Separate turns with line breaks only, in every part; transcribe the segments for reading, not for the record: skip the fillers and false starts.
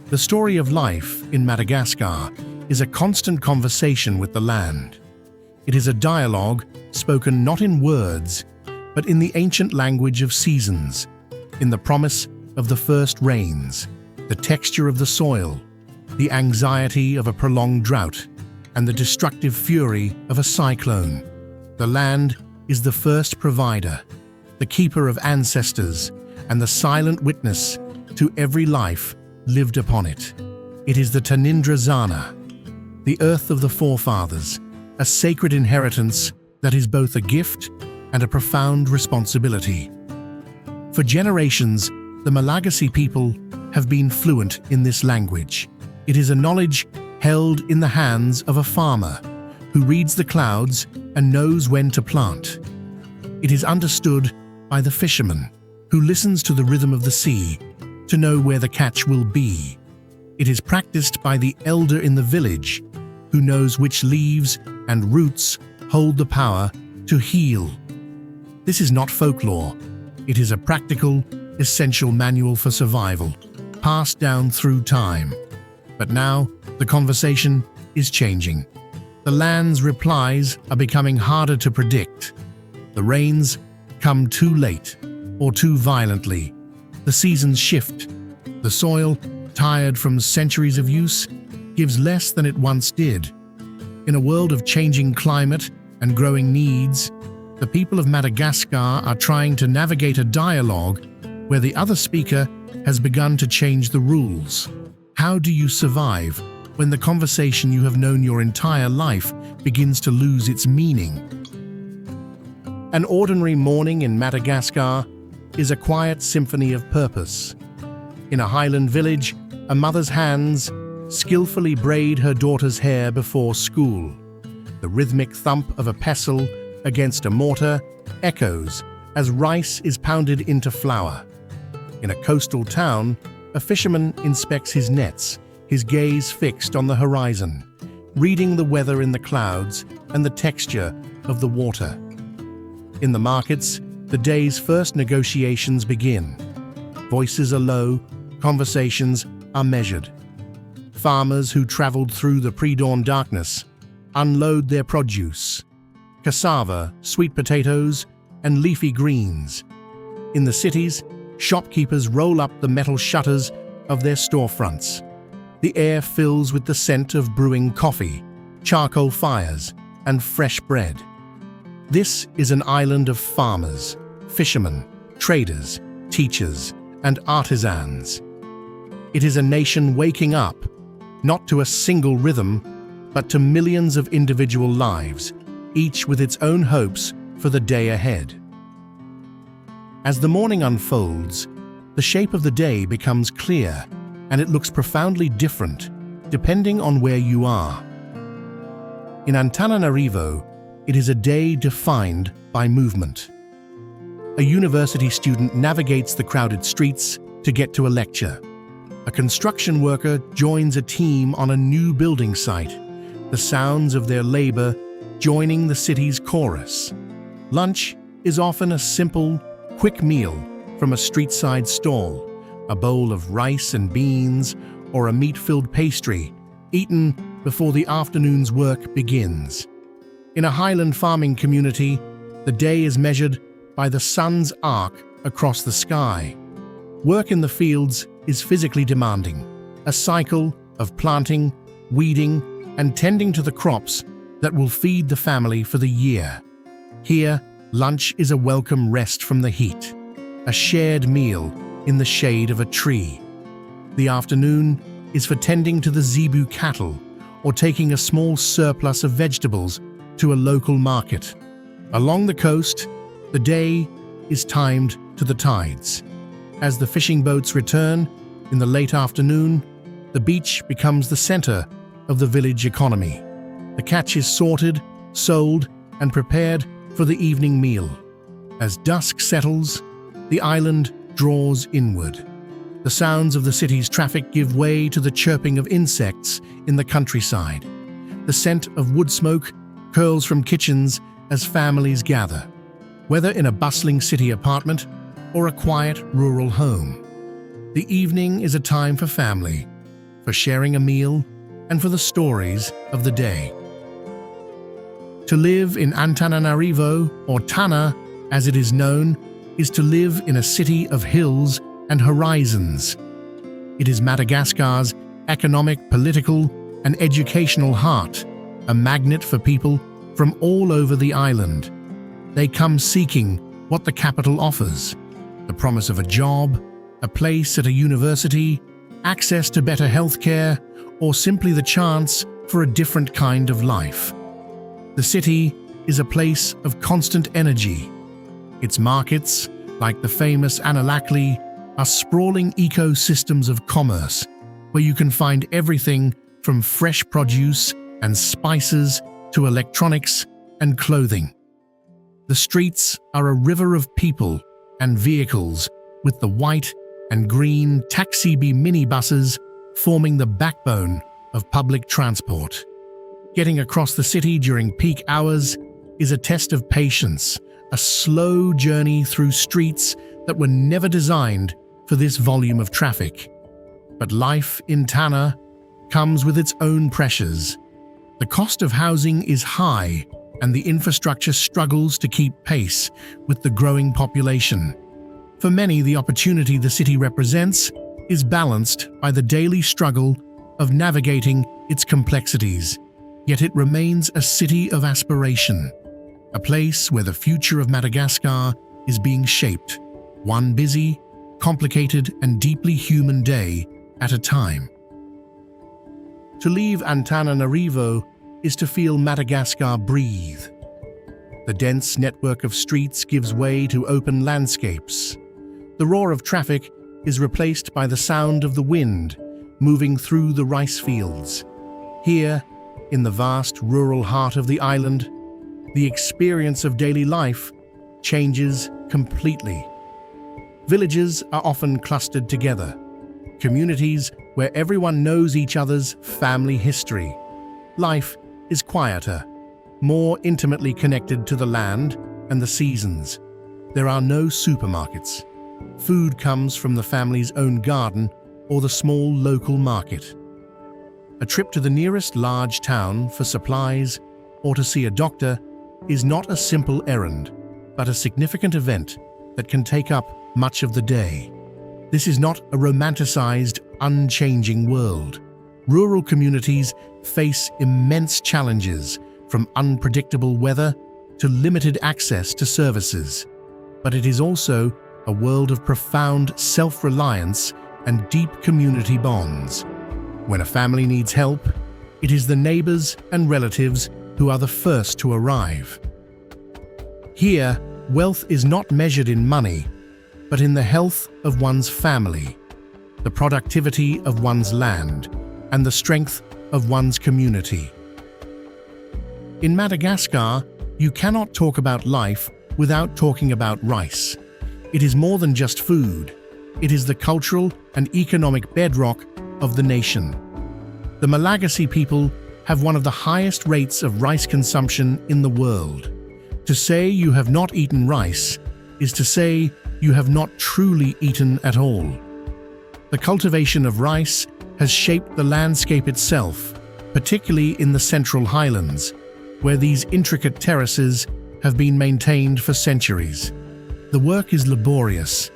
The story of life in Madagascar is a constant conversation with the land. It is a dialogue spoken not in words, but in the ancient language of seasons, in the promise of the first rains, the texture of the soil, the anxiety of a prolonged drought, and the destructive fury of a cyclone. The land is the first provider, the keeper of ancestors, and the silent witness to every life lived upon it. It is the Tanindra Zana, the earth of the forefathers, a sacred inheritance that is both a gift and a profound responsibility. For generations, the Malagasi people have been fluent in this language. It is a knowledge held in the hands of a farmer who reads the clouds and knows when to plant. It is understood by the fisherman who listens to the rhythm of the sea to know where the catch will be. It is practiced by the elder in the village who knows which leaves and roots hold the power to heal. This is not folklore. It is a practical, essential manual for survival, passed down through time. But now, the conversation is changing. The land's replies are becoming harder to predict. The rains come too late or too violently. The seasons shift. The soil, tired from centuries of use, gives less than it once did. In a world of changing climate and growing needs, the people of Madagascar are trying to navigate a dialogue where the other speaker has begun to change the rules. How do you survive when the conversation you have known your entire life begins to lose its meaning? An ordinary morning in Madagascar is a quiet symphony of purpose. In a highland village, a mother's hands skillfully braid her daughter's hair before school. The rhythmic thump of a pestle against a mortar echoes as rice is pounded into flour. In a coastal town, a fisherman inspects his nets, his gaze fixed on the horizon, reading the weather in the clouds and the texture of the water. In the markets, the day's first negotiations begin. Voices are low, conversations are measured. Farmers who traveled through the pre-dawn darkness unload their produce: cassava, sweet potatoes, and leafy greens. In the cities, shopkeepers roll up the metal shutters of their storefronts. The air fills with the scent of brewing coffee, charcoal fires, and fresh bread. This is an island of farmers, fishermen, traders, teachers, and artisans. It is a nation waking up, not to a single rhythm, but to millions of individual lives, each with its own hopes for the day ahead. As the morning unfolds, the shape of the day becomes clear, and it looks profoundly different, depending on where you are. In Antananarivo, it is a day defined by movement. A university student navigates the crowded streets to get to a lecture. A construction worker joins a team on a new building site, the sounds of their labor joining the city's chorus. Lunch is often a simple, quick meal from a street-side stall, a bowl of rice and beans or a meat-filled pastry, eaten before the afternoon's work begins. In a highland farming community, the day is measured by the sun's arc across the sky. Work in the fields is physically demanding, a cycle of planting, weeding, and tending to the crops that will feed the family for the year. Here, lunch is a welcome rest from the heat, a shared meal in the shade of a tree. The afternoon is for tending to the zebu cattle or taking a small surplus of vegetables to a local market. Along the coast, the day is timed to the tides. As the fishing boats return in the late afternoon, the beach becomes the center of the village economy. The catch is sorted, sold, and prepared for the evening meal. As dusk settles, the island draws inward. The sounds of the city's traffic give way to the chirping of insects in the countryside. The scent of wood smoke curls from kitchens as families gather, whether in a bustling city apartment or a quiet rural home. The evening is a time for family, for sharing a meal, and for the stories of the day. To live in Antananarivo, or Tana as it is known, is to live in a city of hills and horizons. It is Madagascar's economic, political, and educational heart, a magnet for people from all over the island. They come seeking what the capital offers: the promise of a job, a place at a university, access to better healthcare, or simply the chance for a different kind of life. The city is a place of constant energy. Its markets, like the famous Analakli, are sprawling ecosystems of commerce, where you can find everything from fresh produce and spices to electronics and clothing. The streets are a river of people and vehicles, with the white and green taxi-B minibuses forming the backbone of public transport. Getting across the city during peak hours is a test of patience, a slow journey through streets that were never designed for this volume of traffic. But life in Tana comes with its own pressures. The cost of housing is high, and the infrastructure struggles to keep pace with the growing population. For many, the opportunity the city represents is balanced by the daily struggle of navigating its complexities. Yet it remains a city of aspiration, a place where the future of Madagascar is being shaped, one busy, complicated, and deeply human day at a time. To leave Antananarivo is to feel Madagascar breathe. The dense network of streets gives way to open landscapes. The roar of traffic is replaced by the sound of the wind moving through the rice fields. Here, in the vast rural heart of the island, the experience of daily life changes completely. Villages are often clustered together, communities where everyone knows each other's family history. Life is quieter, more intimately connected to the land and the seasons. There are no supermarkets. Food comes from the family's own garden or the small local market. A trip to the nearest large town for supplies or to see a doctor is not a simple errand, but a significant event that can take up much of the day. This is not a romanticized, unchanging world. Rural communities face immense challenges, from unpredictable weather to limited access to services. But it is also a world of profound self-reliance and deep community bonds. When a family needs help, it is the neighbors and relatives who are the first to arrive. Here, wealth is not measured in money, but in the health of one's family, the productivity of one's land, and the strength of one's community. In Madagascar, you cannot talk about life without talking about rice. It is more than just food. It is the cultural and economic bedrock of the nation. The Malagasi people have one of the highest rates of rice consumption in the world. To say you have not eaten rice is to say you have not truly eaten at all. The cultivation of rice has shaped the landscape itself, particularly in the Central Highlands, where these intricate terraces have been maintained for centuries. The work is laborious,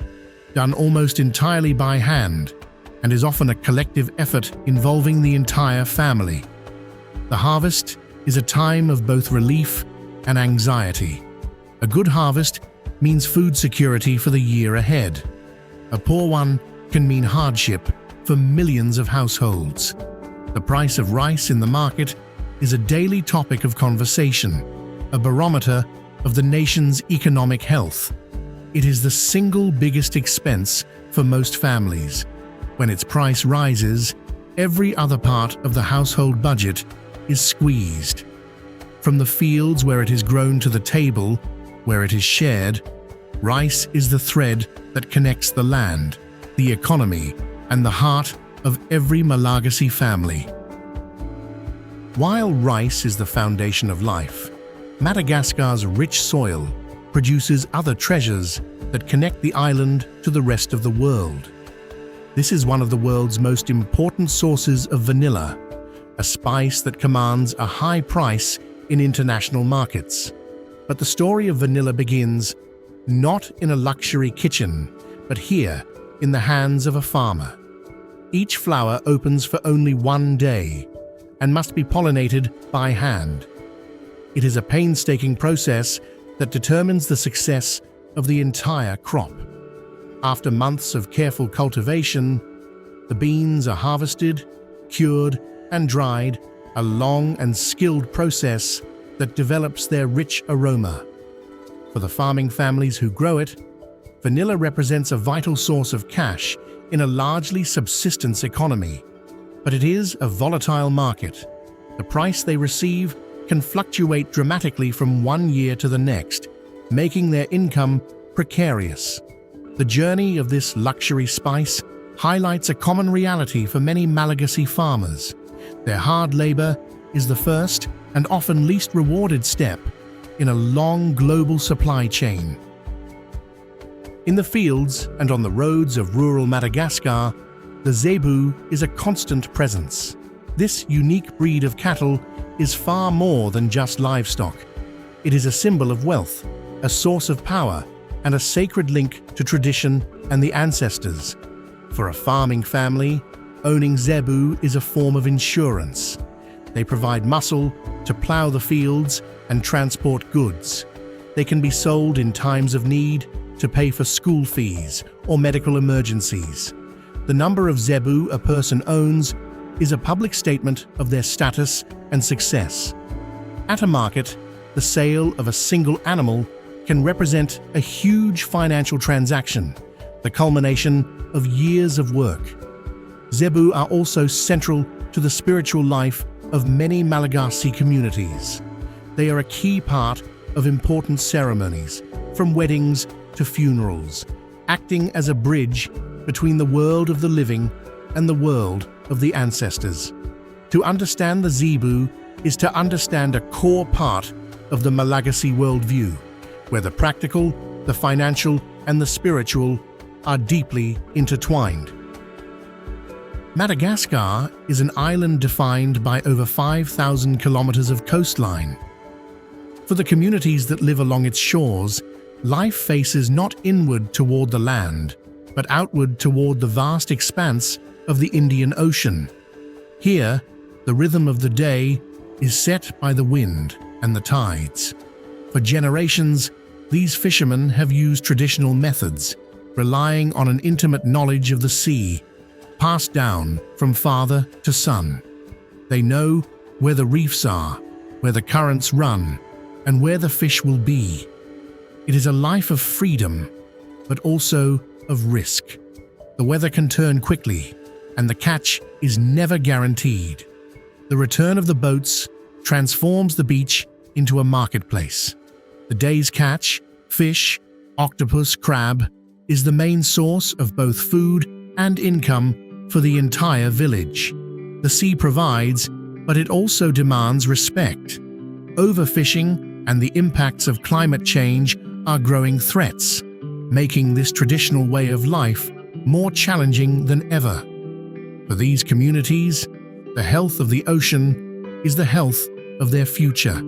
done almost entirely by hand, and is often a collective effort involving the entire family. The harvest is a time of both relief and anxiety. A good harvest means food security for the year ahead. A poor one can mean hardship for millions of households. The price of rice in the market is a daily topic of conversation, a barometer of the nation's economic health. It is the single biggest expense for most families. When its price rises, every other part of the household budget is squeezed. From the fields where it is grown to the table, where it is shared, rice is the thread that connects the land, the economy, and the heart of every Malagasi family. While rice is the foundation of life, Madagascar's rich soil produces other treasures that connect the island to the rest of the world. This is one of the world's most important sources of vanilla, a spice that commands a high price in international markets. But the story of vanilla begins not in a luxury kitchen, but here, in the hands of a farmer. Each flower opens for only one day and must be pollinated by hand. It is a painstaking process that determines the success of the entire crop. After months of careful cultivation, the beans are harvested, cured, and dried, a long and skilled process that develops their rich aroma. For the farming families who grow it, vanilla represents a vital source of cash in a largely subsistence economy. But it is a volatile market. The price they receive can fluctuate dramatically from one year to the next, making their income precarious. The journey of this luxury spice highlights a common reality for many Malagasi farmers. Their hard labor is the first and often least rewarded step in a long global supply chain. In the fields and on the roads of rural Madagascar, the zebu is a constant presence. This unique breed of cattle is far more than just livestock. It is a symbol of wealth, a source of power, and a sacred link to tradition and the ancestors. For a farming family, owning zebu is a form of insurance. They provide muscle to plow the fields and transport goods. They can be sold in times of need to pay for school fees or medical emergencies. The number of zebu a person owns is a public statement of their status and success. At a market, the sale of a single animal can represent a huge financial transaction, the culmination of years of work. Zebu are also central to the spiritual life of many Malagasi communities. They are a key part of important ceremonies, from weddings to funerals, acting as a bridge between the world of the living and the world of the ancestors. To understand the zebu is to understand a core part of the Malagasi worldview, where the practical, the financial, and the spiritual are deeply intertwined. Madagascar is an island defined by over 5,000 kilometers of coastline. For the communities that live along its shores, life faces not inward toward the land, but outward toward the vast expanse of the Indian Ocean. Here, the rhythm of the day is set by the wind and the tides. For generations, these fishermen have used traditional methods, relying on an intimate knowledge of the sea, passed down from father to son. They know where the reefs are, where the currents run, and where the fish will be. It is a life of freedom, but also of risk. The weather can turn quickly, and the catch is never guaranteed. The return of the boats transforms the beach into a marketplace. The day's catch, fish, octopus, crab, is the main source of both food and income for the entire village. The sea provides, but it also demands respect. Overfishing and the impacts of climate change are growing threats, making this traditional way of life more challenging than ever. For these communities, the health of the ocean is the health of their future.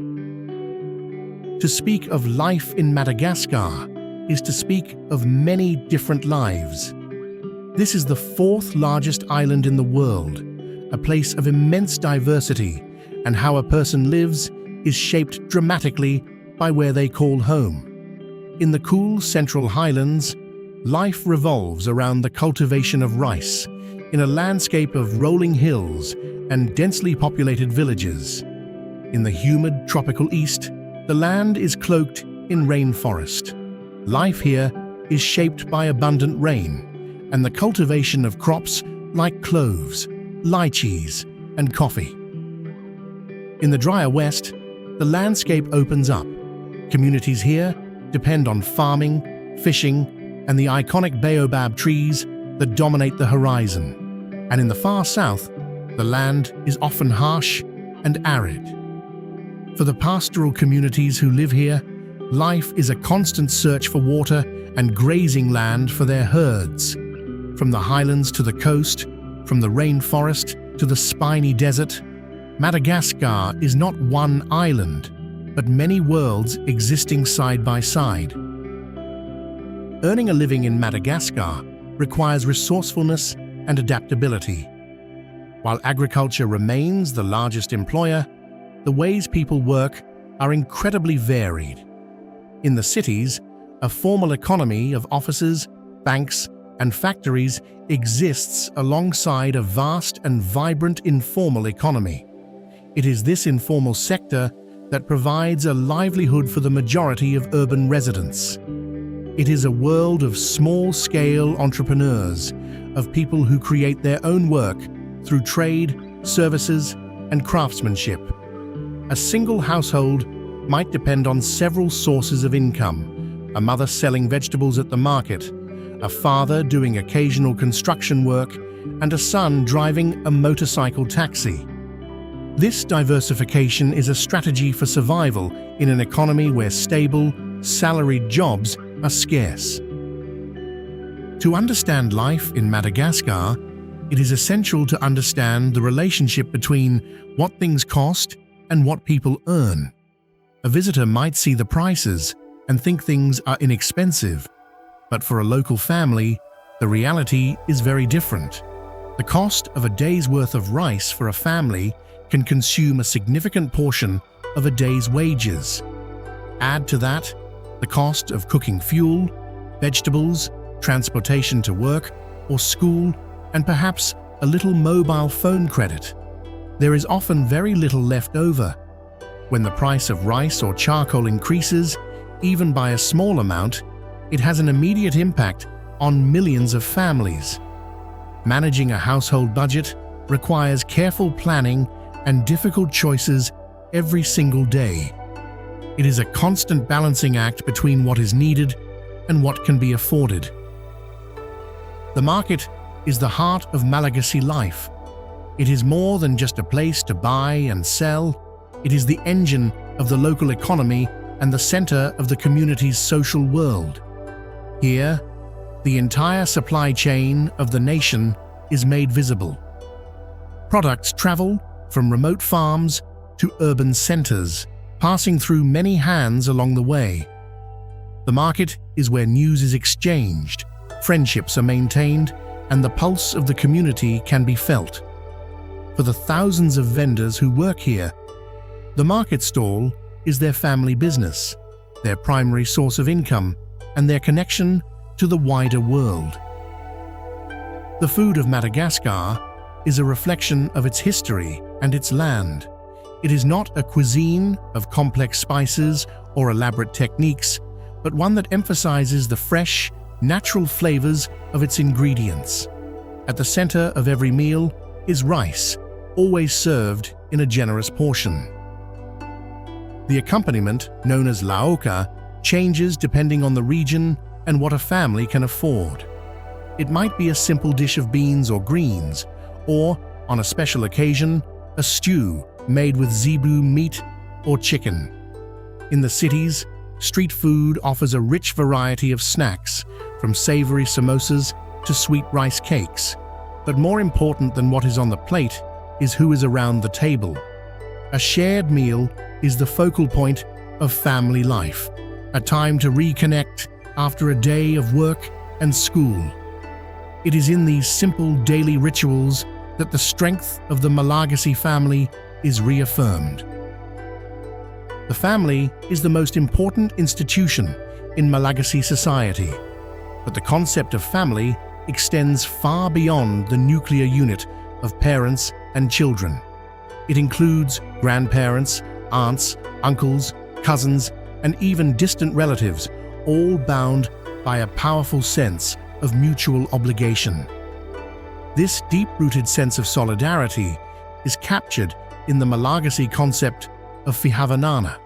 To speak of life in Madagascar is to speak of many different lives. This is the fourth largest island in the world, a place of immense diversity, and how a person lives is shaped dramatically by where they call home. In the cool central highlands, life revolves around the cultivation of rice, in a landscape of rolling hills and densely populated villages. In the humid tropical east, the land is cloaked in rainforest. Life here is shaped by abundant rain and the cultivation of crops like cloves, lychees, and coffee. In the drier west, the landscape opens up. Communities here depend on farming, fishing, and the iconic baobab trees that dominate the horizon. And in the far south, the land is often harsh and arid. For the pastoral communities who live here, life is a constant search for water and grazing land for their herds. From the highlands to the coast, from the rainforest to the spiny desert, Madagascar is not one island, but many worlds existing side by side. Earning a living in Madagascar requires resourcefulness and adaptability. While agriculture remains the largest employer, the ways people work are incredibly varied. In the cities, a formal economy of offices, banks, and factories exists alongside a vast and vibrant informal economy. It is this informal sector that provides a livelihood for the majority of urban residents. It is a world of small-scale entrepreneurs, of people who create their own work through trade, services, and craftsmanship. A single household might depend on several sources of income: a mother selling vegetables at the market, a father doing occasional construction work, and a son driving a motorcycle taxi. This diversification is a strategy for survival in an economy where stable, salaried jobs are scarce. To understand life in Madagascar, it is essential to understand the relationship between what things cost and what people earn. A visitor might see the prices and think things are inexpensive, but for a local family, the reality is very different. The cost of a day's worth of rice for a family can consume a significant portion of a day's wages. Add to that the cost of cooking fuel, vegetables, transportation to work or school, and perhaps a little mobile phone credit. There is often very little left over. When the price of rice or charcoal increases, even by a small amount, it has an immediate impact on millions of families. Managing a household budget requires careful planning and difficult choices every single day. It is a constant balancing act between what is needed and what can be afforded. The market is the heart of Malagasi life. It is more than just a place to buy and sell. It is the engine of the local economy and the center of the community's social world. Here, the entire supply chain of the nation is made visible. Products travel from remote farms to urban centers, passing through many hands along the way. The market is where news is exchanged, friendships are maintained, and the pulse of the community can be felt. For the thousands of vendors who work here, the market stall is their family business, their primary source of income, and their connection to the wider world. The food of Madagascar is a reflection of its history and its land. It is not a cuisine of complex spices or elaborate techniques, but one that emphasizes the fresh, natural flavors of its ingredients. At the center of every meal is rice, always served in a generous portion. The accompaniment, known as laoka, changes depending on the region and what a family can afford. It might be a simple dish of beans or greens, or, on a special occasion, a stew made with zebu meat or chicken. In the cities, street food offers a rich variety of snacks, from savory samosas to sweet rice cakes. But more important than what is on the plate is who is around the table. A shared meal is the focal point of family life, a time to reconnect after a day of work and school. It is in these simple daily rituals that the strength of the Malagasi family is reaffirmed. The family is the most important institution in Malagasi society, but the concept of family extends far beyond the nuclear unit of parents and children. It includes grandparents, aunts, uncles, cousins, and even distant relatives, all bound by a powerful sense of mutual obligation. This deep-rooted sense of solidarity is captured in the Malagasi concept of fihavanana.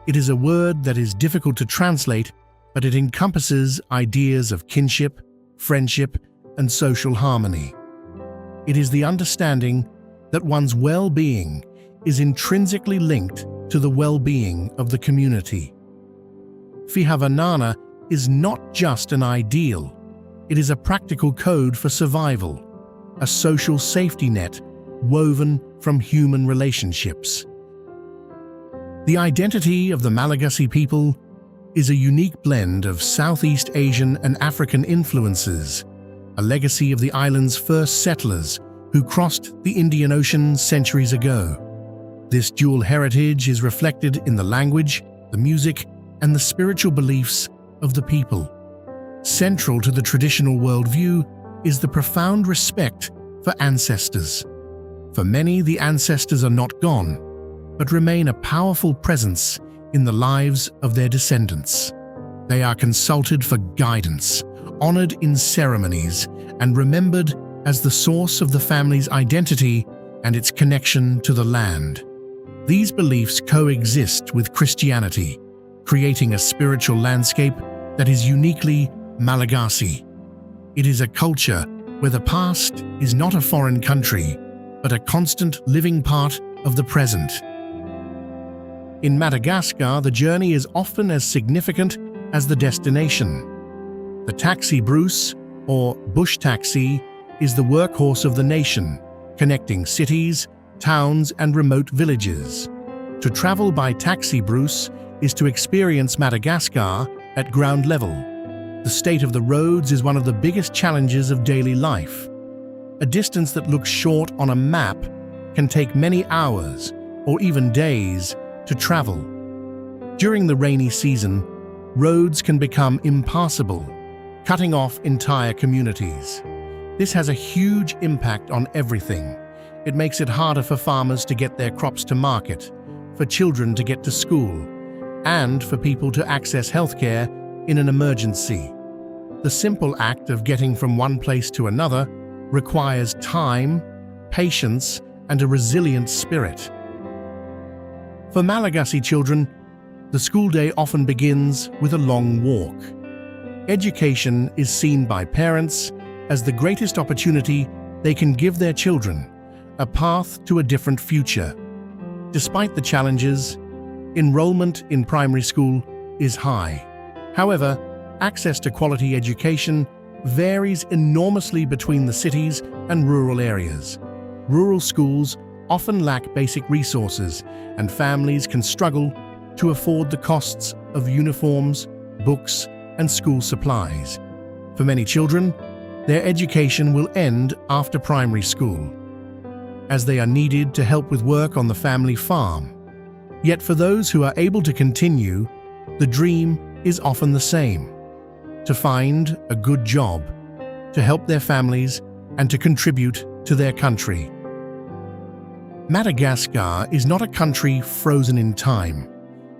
It is a word that is difficult to translate, but it encompasses ideas of kinship, friendship, and social harmony. It is the understanding that one's well-being is intrinsically linked to the well-being of the community. Fihavanana is not just an ideal, It is a practical code for survival, a social safety net woven from human relationships. The identity of the Malagasi people is a unique blend of Southeast Asian and African influences, a legacy of the island's first settlers who crossed the Indian Ocean centuries ago. This dual heritage is reflected in the language, the music, and the spiritual beliefs of the people. Central to the traditional worldview is the profound respect for ancestors. For many, the ancestors are not gone, but remain a powerful presence in the lives of their descendants. They are consulted for guidance, honored in ceremonies, and remembered as the source of the family's identity and its connection to the land. These beliefs coexist with Christianity, creating a spiritual landscape that is uniquely Malagasi. It is a culture where the past is not a foreign country, but a constant living part of the present. In Madagascar, the journey is often as significant as the destination. The taxi brousse, or bush taxi, is the workhorse of the nation, connecting cities, towns, and remote villages. To travel by taxi brousse is to experience Madagascar at ground level. The state of the roads is one of the biggest challenges of daily life. A distance that looks short on a map can take many hours or even days to travel. During the rainy season, roads can become impassable, cutting off entire communities. This has a huge impact on everything. It makes it harder for farmers to get their crops to market, for children to get to school, and for people to access healthcare in an emergency. The simple act of getting from one place to another requires time, patience, and a resilient spirit. For Malagasi children, the school day often begins with a long walk. Education is seen by parents as the greatest opportunity they can give their children, a path to a different future. Despite the challenges, enrollment in primary school is high. However, access to quality education varies enormously between the cities and rural areas. Rural schools often lack basic resources, and families can struggle to afford the costs of uniforms, books, and school supplies. For many children, their education will end after primary school, as they are needed to help with work on the family farm. Yet for those who are able to continue, the dream is often the same: to find a good job, to help their families, and to contribute to their country. Madagascar is not a country frozen in time.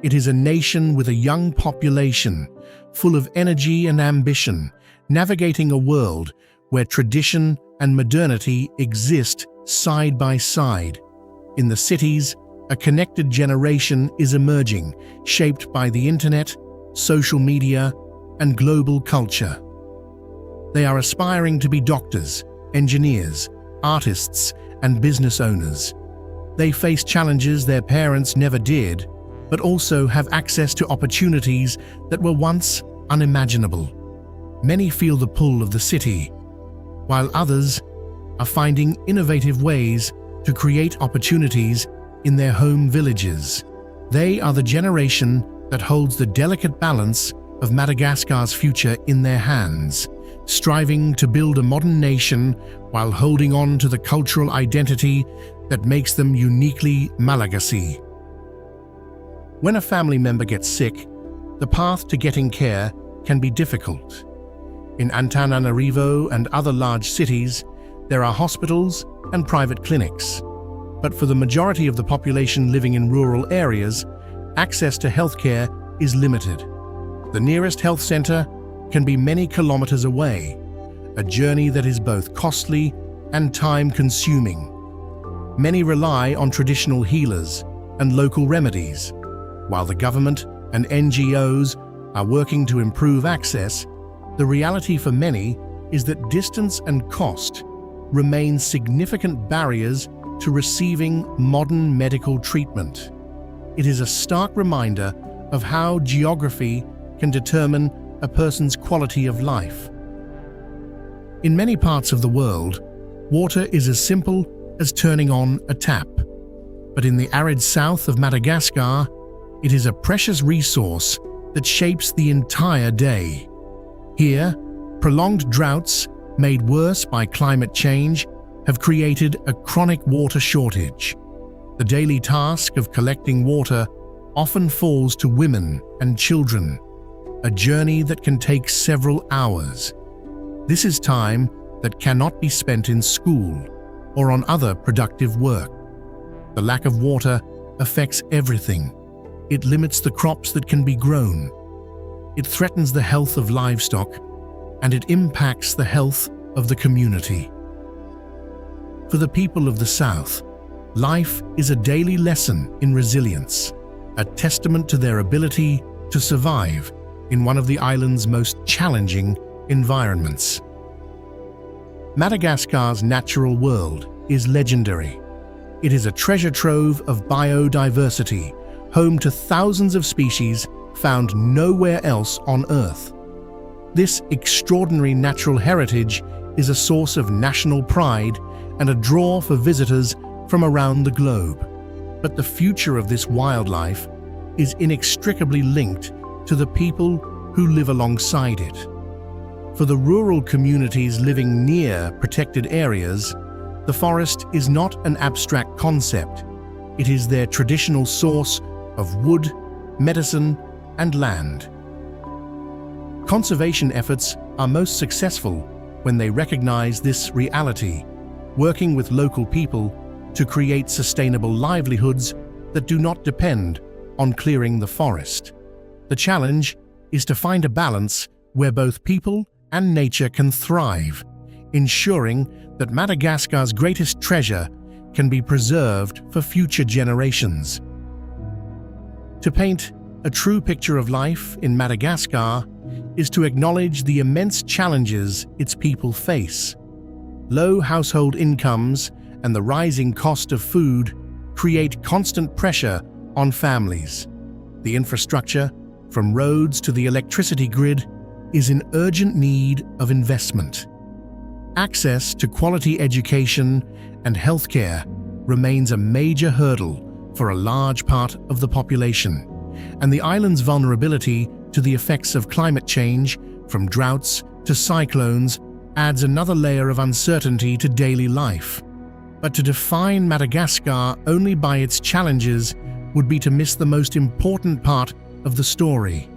It is a nation with a young population, full of energy and ambition, navigating a world where tradition and modernity exist side by side. In the cities, a connected generation is emerging, shaped by the internet, social media, and global culture. They are aspiring to be doctors, engineers, artists, and business owners. They face challenges their parents never did, but also have access to opportunities that were once unimaginable. Many feel the pull of the city, while others are finding innovative ways to create opportunities in their home villages. They are the generation that holds the delicate balance of Madagascar's future in their hands, striving to build a modern nation while holding on to the cultural identity that makes them uniquely Malagasi. When a family member gets sick, the path to getting care can be difficult. In Antananarivo and other large cities, there are hospitals and private clinics. But for the majority of the population living in rural areas, access to healthcare is limited. The nearest health center can be many kilometers away, a journey that is both costly and time-consuming. Many rely on traditional healers and local remedies. While the government and NGOs are working to improve access, the reality for many is that distance and cost remain significant barriers to receiving modern medical treatment. It is a stark reminder of how geography can determine a person's quality of life. In many parts of the world, water is as simple as turning on a tap. But in the arid south of Madagascar, it is a precious resource that shapes the entire day. Here, prolonged droughts, made worse by climate change, have created a chronic water shortage. The daily task of collecting water often falls to women and children, a journey that can take several hours. This is time that cannot be spent in school or on other productive work. The lack of water affects everything. It limits the crops that can be grown. It threatens the health of livestock, and it impacts the health of the community. For the people of the South, life is a daily lesson in resilience, a testament to their ability to survive in one of the island's most challenging environments. Madagascar's natural world is legendary. It is a treasure trove of biodiversity, home to thousands of species found nowhere else on Earth. This extraordinary natural heritage is a source of national pride and a draw for visitors from around the globe. But the future of this wildlife is inextricably linked to the people who live alongside it. For the rural communities living near protected areas, the forest is not an abstract concept. It is their traditional source of wood, medicine, and land. Conservation efforts are most successful when they recognize this reality, working with local people to create sustainable livelihoods that do not depend on clearing the forest. The challenge is to find a balance where both people and nature can thrive, ensuring that Madagascar's greatest treasure can be preserved for future generations. To paint a true picture of life in Madagascar is to acknowledge the immense challenges its people face. Low household incomes and the rising cost of food create constant pressure on families. The infrastructure, from roads to the electricity grid, is in urgent need of investment. Access to quality education and healthcare remains a major hurdle for a large part of the population, and the island's vulnerability to the effects of climate change, from droughts to cyclones, adds another layer of uncertainty to daily life. But to define Madagascar only by its challenges would be to miss the most important part of the story.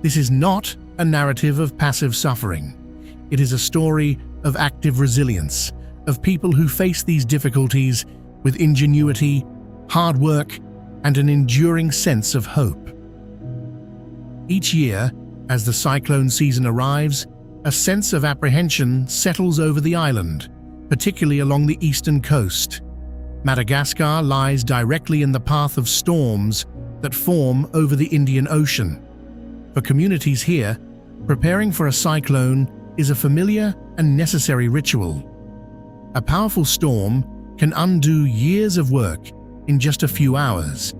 This is not a narrative of passive suffering. It is a story of active resilience, of people who face these difficulties with ingenuity, hard work, and an enduring sense of hope. Each year, as the cyclone season arrives, a sense of apprehension settles over the island, particularly along the eastern coast. Madagascar lies directly in the path of storms that form over the Indian Ocean. For communities here, preparing for a cyclone is a familiar and necessary ritual. A powerful storm can undo years of work in just a few hours.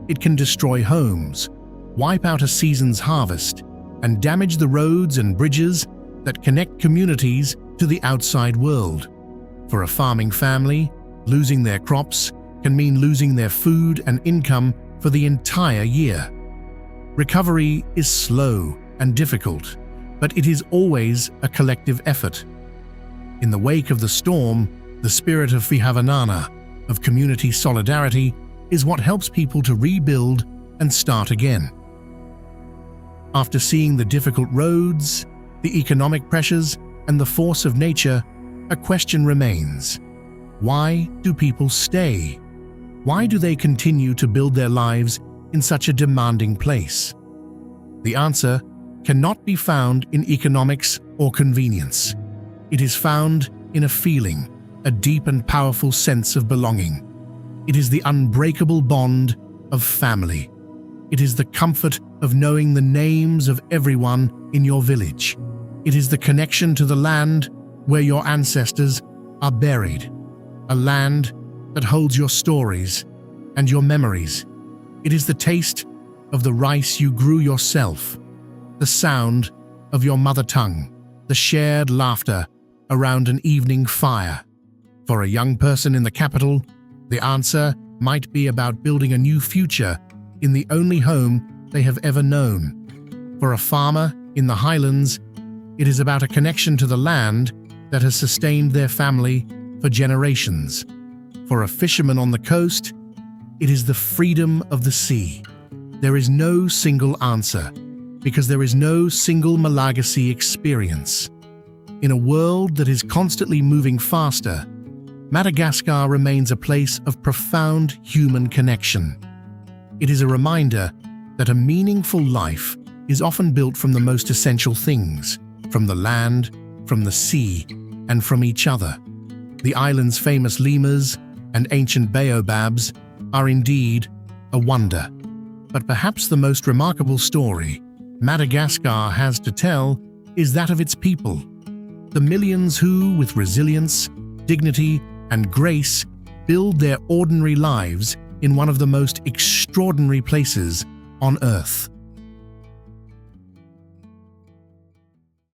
It can destroy homes, wipe out a season's harvest, and damage the roads and bridges that connect communities to the outside world. For a farming family, losing their crops can mean losing their food and income for the entire year. Recovery is slow and difficult, but it is always a collective effort. In the wake of the storm, the spirit of Fihavanana, of community solidarity, is what helps people to rebuild and start again. After seeing the difficult roads, the economic pressures, and the force of nature, a question remains. Why do people stay? Why do they continue to build their lives in such a demanding place? The answer cannot be found in economics or convenience. It is found in a feeling, a deep and powerful sense of belonging. It is the unbreakable bond of family. It is the comfort of knowing the names of everyone in your village. It is the connection to the land where your ancestors are buried, a land that holds your stories and your memories. It is the taste of the rice you grew yourself, the sound of your mother tongue, the shared laughter around an evening fire. For a young person in the capital, the answer might be about building a new future in the only home they have ever known. For a farmer in the highlands, it is about a connection to the land that has sustained their family for generations. For a fisherman on the coast, it is the freedom of the sea. There is no single answer, because there is no single Malagasi experience. In a world that is constantly moving faster, Madagascar remains a place of profound human connection. It is a reminder that a meaningful life is often built from the most essential things, from the land, from the sea, and from each other. The island's famous lemurs and ancient baobabs are indeed a wonder. But perhaps the most remarkable story Madagascar has to tell is that of its people. The millions who, with resilience, dignity, and grace, build their ordinary lives in one of the most extraordinary places on Earth.